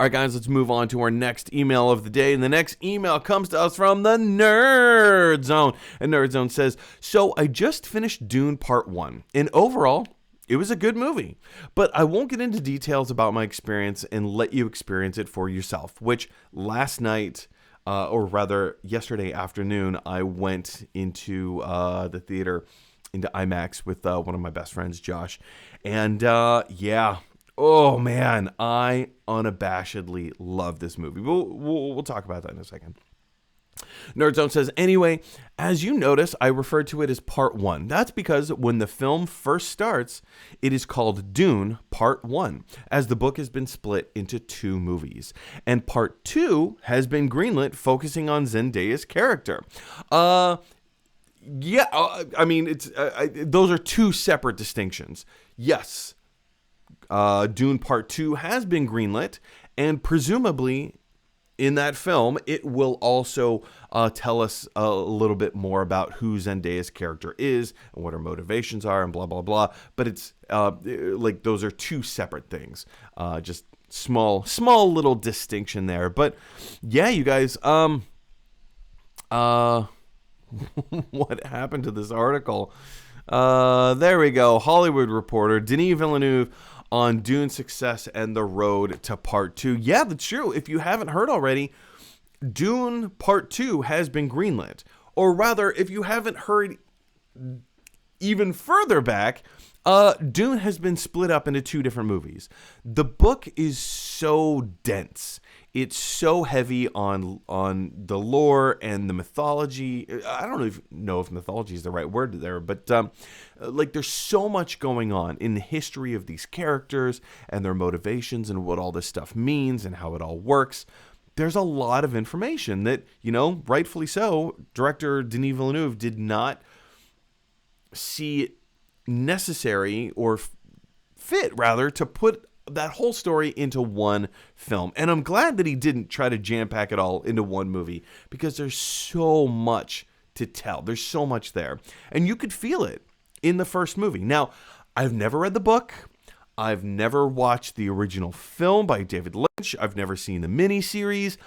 All right, guys, let's move on to our next email of the day. And the next email comes to us from the Nerd Zone. And Nerd Zone says, so I just finished Dune Part 1. And overall, it was a good movie. But I won't get into details about my experience and let you experience it for yourself, which last night, or rather yesterday afternoon, I went into the theater, into IMAX with one of my best friends, Josh. And yeah. Oh, man, I unabashedly love this movie. We'll talk about that in a second. Nerdzone says, anyway, as you notice, I referred to it as Part 1. That's because when the film first starts, it is called Dune Part 1, as the book has been split into 2 movies. And Part 2 has been greenlit, focusing on Zendaya's character. I mean, those are 2 separate distinctions. Yes. Dune Part 2 has been greenlit, and presumably in that film, it will also tell us a little bit more about who Zendaya's character is and what her motivations are and blah, blah, blah. But it's like those are 2 separate things. Just small little distinction there. But yeah, you guys, what happened to this article? There we go. Hollywood Reporter, Denis Villeneuve on Dune's success and the road to Part 2. Yeah, that's true. If you haven't heard already, Dune Part 2 has been greenlit. Or rather, if you haven't heard even further back, Dune has been split up into 2 different movies. The book is so dense. It's so heavy on the lore and the mythology. I don't know if mythology is the right word there, but like there's so much going on in the history of these characters and their motivations and what all this stuff means and how it all works. There's a lot of information that, rightfully so, director Denis Villeneuve did not see it necessary or fit, rather, to put that whole story into one film. And I'm glad that he didn't try to jam pack it all into one movie, because there's so much to tell. There's so much there. And you could feel it in the first movie. Now, I've never read the book. I've never watched the original film by David Lynch. I've never seen the miniseries.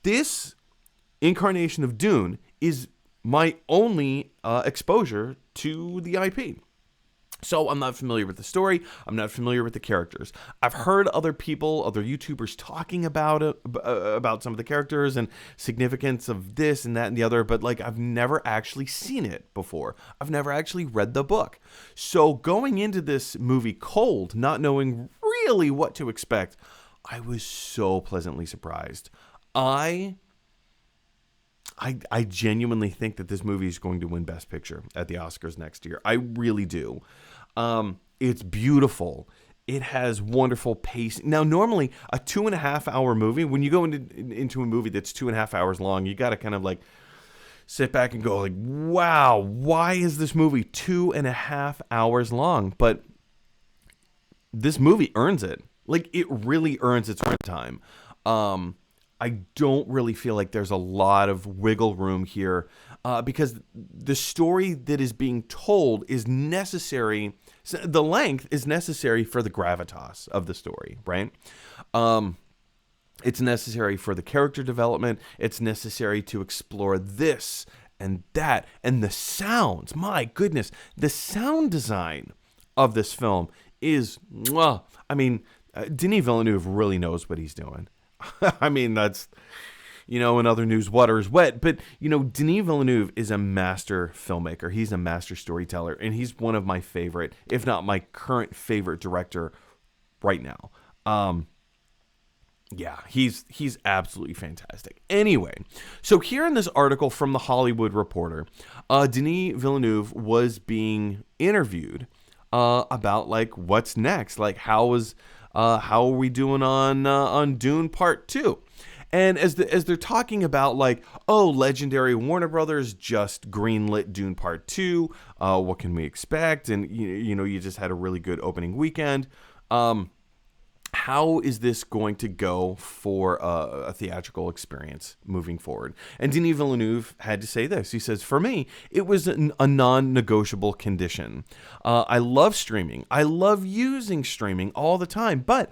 This incarnation of Dune is my only exposure to the IP. So I'm not familiar with the story. I'm not familiar with the characters. I've heard other YouTubers talking about it, about some of the characters and significance of this and that and the other, but like I've never actually seen it before. I've never actually read the book. So going into this movie cold, not knowing really what to expect, I was so pleasantly surprised. I genuinely think that this movie is going to win Best Picture at the Oscars next year. I really do. It's beautiful. It has wonderful pacing. Now, normally a 2.5 hour movie, when you go into a movie that's 2.5 hours long, you got to kind of like sit back and go like, wow, why is this movie 2.5 hours long? But this movie earns it. Like, it really earns its runtime. I don't really feel like there's a lot of wiggle room here because the story that is being told is necessary. The length is necessary for the gravitas of the story, right? It's necessary for the character development. It's necessary to explore this and that and the sounds. My goodness, the sound design of this film is, I mean, Denis Villeneuve really knows what he's doing. I mean, that's, in other news, water is wet. But, Denis Villeneuve is a master filmmaker. He's a master storyteller. And he's one of my favorite, if not my current favorite director right now. Yeah, he's absolutely fantastic. Anyway, so here in this article from the Hollywood Reporter, Denis Villeneuve was being interviewed about, like, what's next? Like, how are we doing on Dune Part 2? And as they're talking about, like, legendary Warner Brothers just greenlit Dune Part 2. What can we expect? And you just had a really good opening weekend. How is this going to go for a theatrical experience moving forward? And Denis Villeneuve had to say this. He says, for me, it was a non-negotiable condition. I love streaming. I love using streaming all the time, but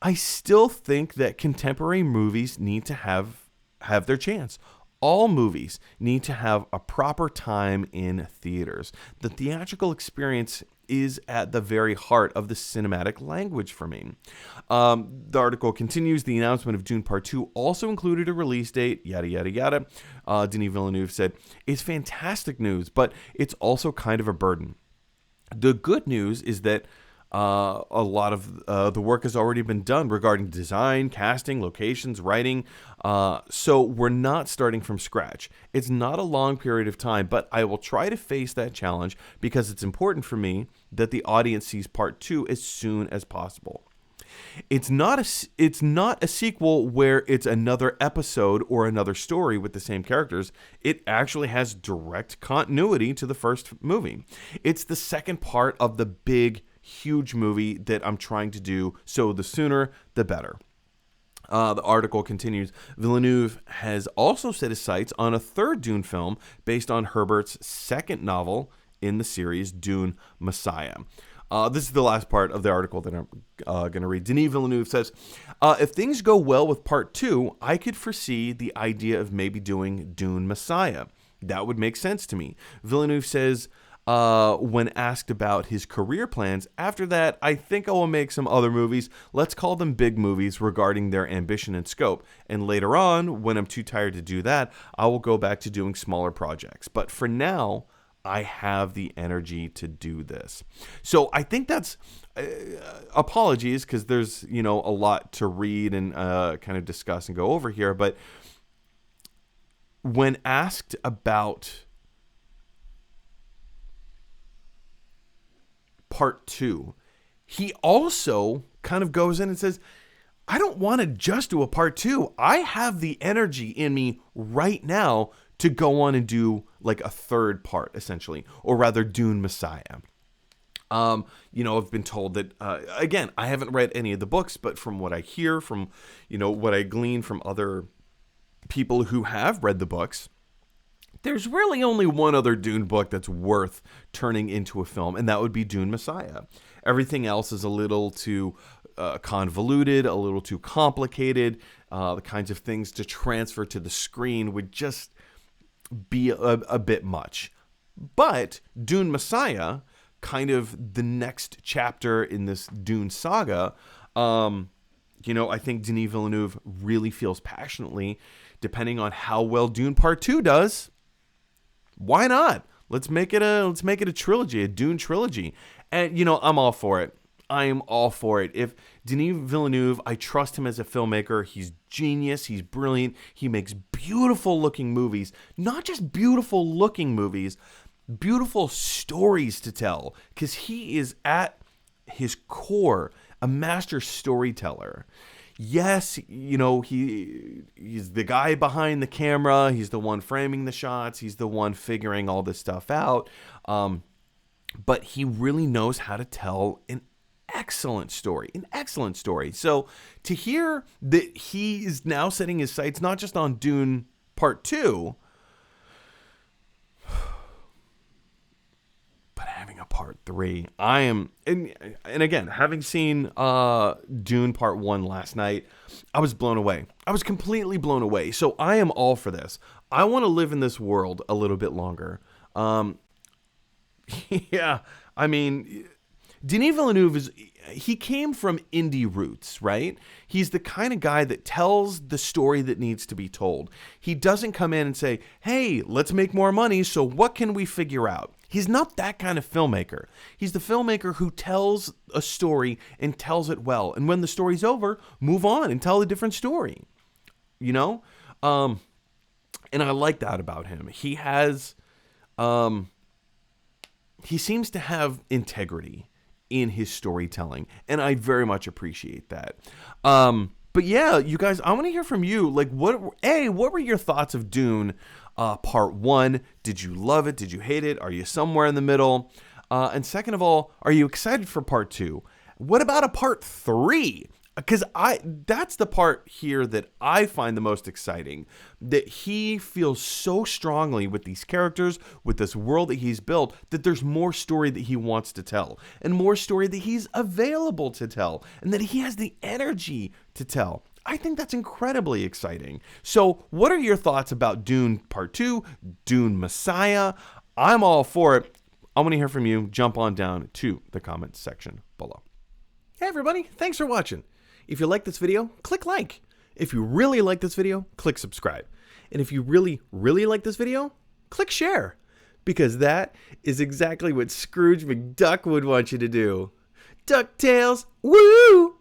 I still think that contemporary movies need to have their chance. All movies need to have a proper time in theaters. The theatrical experience is at the very heart of the cinematic language for me. The article continues. The announcement of Dune Part 2 also included a release date, yada, yada, yada. Denis Villeneuve said, "It's fantastic news, but it's also kind of a burden. The good news is that a lot of the work has already been done regarding design, casting, locations, writing. So we're not starting from scratch. It's not a long period of time, but I will try to face that challenge because it's important for me that the audience sees part 2 as soon as possible. It's not a sequel where it's another episode or another story with the same characters. It actually has direct continuity to the first movie. It's the second part of the big, huge movie that I'm trying to do, so the sooner, the better." The article continues. Villeneuve has also set his sights on a third Dune film based on Herbert's second novel in the series, Dune Messiah. This is the last part of the article that I'm going to read. Denis Villeneuve says, "If things go well with part 2, I could foresee the idea of maybe doing Dune Messiah. That would make sense to me." Villeneuve says, when asked about his career plans, "After that, I think I will make some other movies. Let's call them big movies regarding their ambition and scope. And later on, when I'm too tired to do that, I will go back to doing smaller projects. But for now, I have the energy to do this." So I think that's apologies, because there's a lot to read and kind of discuss and go over here. But when asked about part 2, he also kind of goes in and says, "I don't want to just do a part 2. I have the energy in me right now to go on and do like a third part, essentially, or rather Dune Messiah." I've been told that, again, I haven't read any of the books, but from what I hear, from, what I glean from other people who have read the books, there's really only one other Dune book that's worth turning into a film, and that would be Dune Messiah. Everything else is a little too convoluted, a little too complicated. The kinds of things to transfer to the screen would just be a bit much. But Dune Messiah, kind of the next chapter in this Dune saga, I think Denis Villeneuve really feels passionately, depending on how well Dune Part 2 does. Why not? Let's make it a trilogy, a Dune trilogy. And I'm all for it. I am all for it. If Denis Villeneuve, I trust him as a filmmaker. He's genius. He's brilliant. He makes beautiful looking movies. Not just beautiful looking movies, beautiful stories to tell. Because he is at his core a master storyteller. Yes, he's the guy behind the camera. He's the one framing the shots. He's the one figuring all this stuff out. But he really knows how to tell an excellent story. So to hear that he is now setting his sights not just on Dune Part 2, but having a Part 3. I am, and again, having seen Dune Part 1 last night, I was blown away. I was completely blown away. So I am all for this. I want to live in this world a little bit longer. Yeah, I mean, Denis Villeneuve he came from indie roots, right? He's the kind of guy that tells the story that needs to be told. He doesn't come in and say, "Hey, let's make more money, so what can we figure out?" He's not that kind of filmmaker. He's the filmmaker who tells a story and tells it well. And when the story's over, move on and tell a different story. And I like that about him. He has, he seems to have integrity in his storytelling, and I very much appreciate that. But yeah, you guys, I want to hear from you. Like, what were your thoughts of Dune Part 1? Did you love it? Did you hate it? Are you somewhere in the middle? And second of all, are you excited for Part 2? What about a Part 3? because that's the part here that I find the most exciting, that he feels so strongly with these characters, with this world that he's built, that there's more story that he wants to tell and more story that he's available to tell and that he has the energy to tell. I think that's incredibly exciting. So what are your thoughts about Dune Part 2, Dune Messiah? I'm all for it. I want to hear from you. Jump on down to the comments section below. Hey everybody, thanks for watching. If you like this video, click like. If you really like this video, click subscribe. And if you really, really like this video, click share. Because that is exactly what Scrooge McDuck would want you to do. DuckTales, woo!